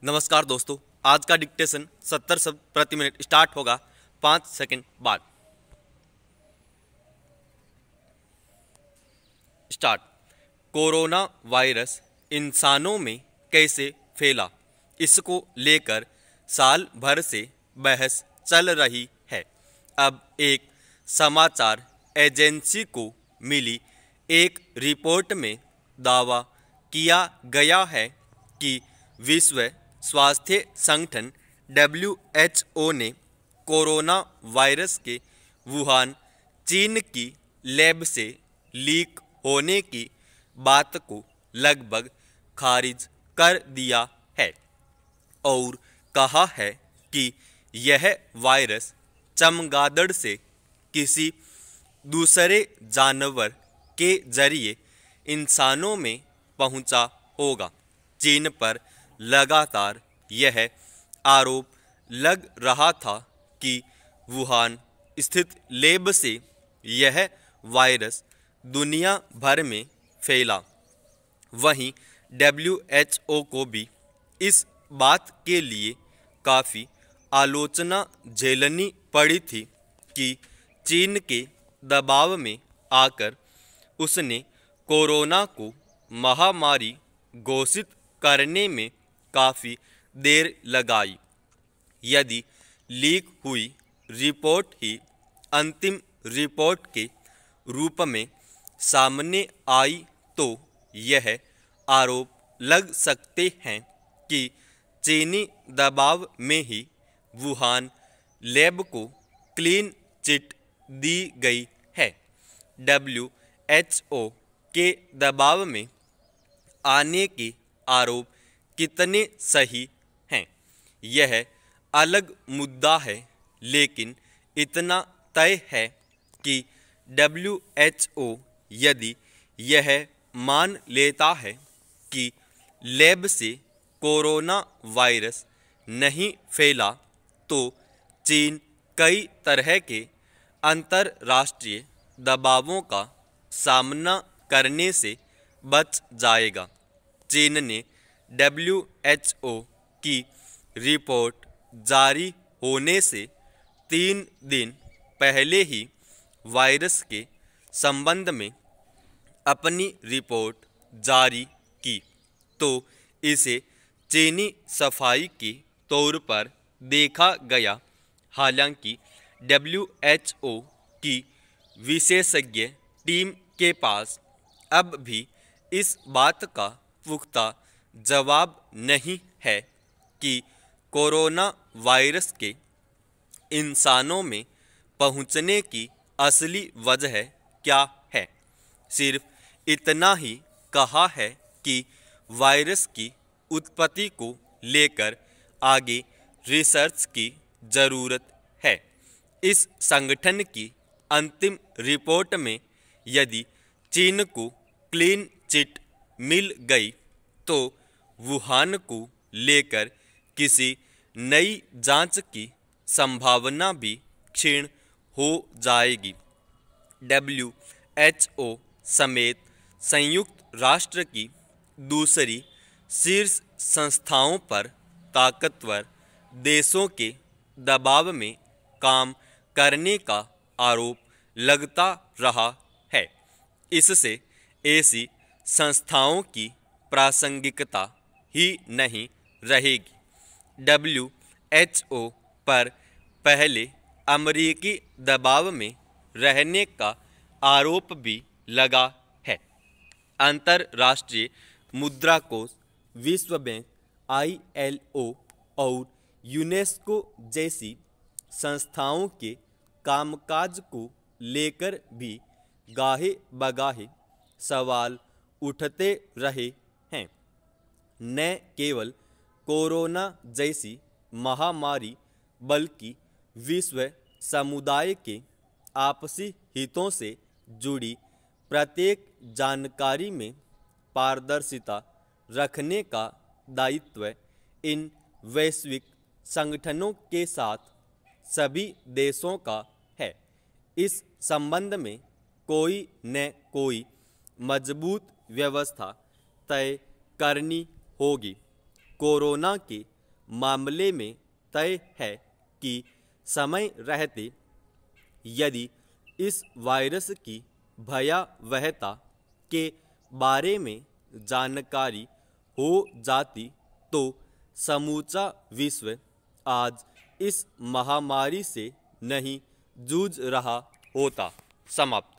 नमस्कार दोस्तों, आज का डिक्टेशन 70 शब्द प्रति मिनट स्टार्ट होगा 5 सेकंड बाद। स्टार्ट। कोरोना वायरस इंसानों में कैसे फैला, इसको लेकर साल भर से बहस चल रही है। अब एक समाचार एजेंसी को मिली एक रिपोर्ट में दावा किया गया है कि विश्व स्वास्थ्य संगठन WHO ने कोरोना वायरस के वुहान, चीन की लैब से लीक होने की बात को लगभग खारिज कर दिया है और कहा है कि यह वायरस चमगादड़ से किसी दूसरे जानवर के जरिए इंसानों में पहुंचा होगा। चीन पर लगातार यह आरोप लग रहा था कि वुहान स्थित लैब से यह वायरस दुनिया भर में फैला। वहीं WHO को भी इस बात के लिए काफ़ी आलोचना झेलनी पड़ी थी कि चीन के दबाव में आकर उसने कोरोना को महामारी घोषित करने में काफ़ी देर लगाई। यदि लीक हुई रिपोर्ट ही अंतिम रिपोर्ट के रूप में सामने आई तो यह आरोप लग सकते हैं कि चीनी दबाव में ही वुहान लैब को क्लीन चिट दी गई है। WHO के दबाव में आने के आरोप कितने सही हैं, यह अलग मुद्दा है, लेकिन इतना तय है कि WHO यदि यह मान लेता है कि लैब से कोरोना वायरस नहीं फैला तो चीन कई तरह के अंतर्राष्ट्रीय दबावों का सामना करने से बच जाएगा। चीन ने WHO की रिपोर्ट जारी होने से 3 दिन पहले ही वायरस के संबंध में अपनी रिपोर्ट जारी की, तो इसे चीनी सफाई के तौर पर देखा गया। हालांकि WHO की विशेषज्ञ टीम के पास अब भी इस बात का पुख्ता जवाब नहीं है कि कोरोना वायरस के इंसानों में पहुंचने की असली वजह क्या है। सिर्फ इतना ही कहा है कि वायरस की उत्पत्ति को लेकर आगे रिसर्च की ज़रूरत है। इस संगठन की अंतिम रिपोर्ट में यदि चीन को क्लीन चिट मिल गई तो वुहान को लेकर किसी नई जांच की संभावना भी क्षीण हो जाएगी। WHO समेत संयुक्त राष्ट्र की दूसरी शीर्ष संस्थाओं पर ताकतवर देशों के दबाव में काम करने का आरोप लगता रहा है। इससे ऐसी संस्थाओं की प्रासंगिकता ही नहीं रहेगी। WHO पर पहले अमेरिकी दबाव में रहने का आरोप भी लगा है। अंतर्राष्ट्रीय मुद्रा कोष, विश्व बैंक, ILO और यूनेस्को जैसी संस्थाओं के कामकाज को लेकर भी गाहे बगाहे सवाल उठते रहे हैं। न केवल कोरोना जैसी महामारी बल्कि विश्व समुदाय के आपसी हितों से जुड़ी प्रत्येक जानकारी में पारदर्शिता रखने का दायित्व इन वैश्विक संगठनों के साथ सभी देशों का है। इस संबंध में कोई न कोई मजबूत व्यवस्था तय करनी होगी। कोरोना के मामले में तय है कि समय रहते यदि इस वायरस की भयावहता के बारे में जानकारी हो जाती तो समूचा विश्व आज इस महामारी से नहीं जूझ रहा होता। समाप्त।